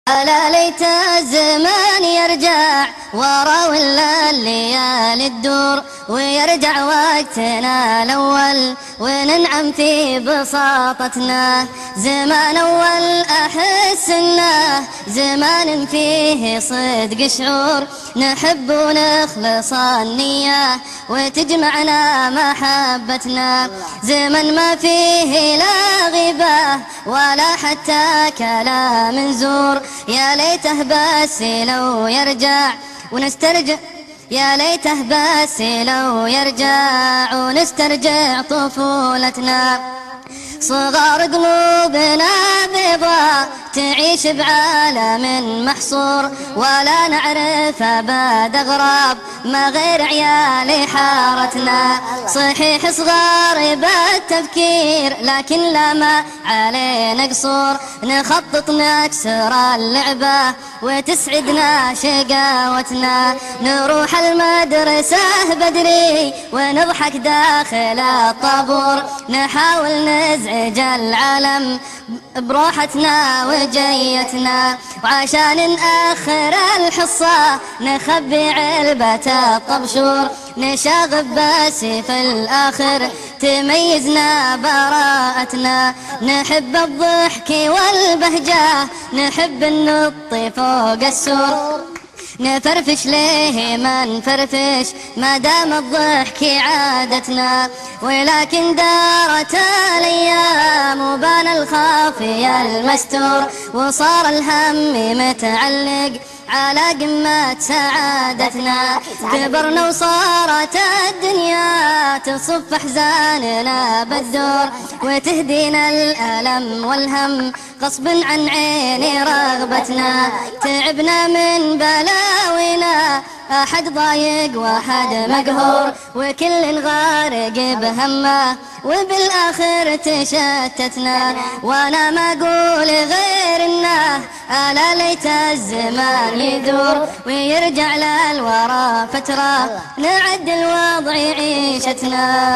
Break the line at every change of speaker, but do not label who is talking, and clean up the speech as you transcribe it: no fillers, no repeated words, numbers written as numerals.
ألا ليت الزمان يرجع ورا ولا الليالي تدور، ويرجع وقتنا الأول وننعم في بساطتنا. زمان أول أحس إنه زمان فيه صدق شعور، نحب ونخلص النية وتجمعنا محبتنا. زمن ما فيه لا غيبة ولا حتى كلام زور، يا ليته بس لو يرجع ونسترجع، يا ليته بس لو يرجع ونسترجع طفولتنا. صغار قلوبنا بيضاء تعيش بعالم محصور، ولا نعرف أبد أغراب ما غير عيال حارتنا. صحيح صغار بالتفكير لكن لا ما علينا قصور، نخطط نكسر اللعبة وتسعدنا شقاوتنا. نروح المدرسة بدري ونضحك داخل الطابور، نحاول نزعج العالم بروحتنا وجيتنا. وعشان نأخر الحصة نخبي علبة الطبشور، نشاغب بس في الآخر تميزنا براءتنا. نحب الضحك والبهجة نحب النط فوق السور، نفرفش ليه ما نفرفش ما دام الضحك عادتنا. ولكن دارت الايام وبان الخافي المستور، وصار الهم متعلق على قمة سعادتنا. كبرنا وصارت الدنيا تصف احزاننا بالدور، وتهدينا الألم والهم غصب عن عيني رغبتنا. تعبنا من بلاوينا أحد ضايق وأحد مقهور، وكل غارق بهمه وبالآخر تشتتنا. وأنا ما أقول غير إنه ألا ليت الزمان يدور، ويرجع للورا فترة نعدل وضع عيشتنا.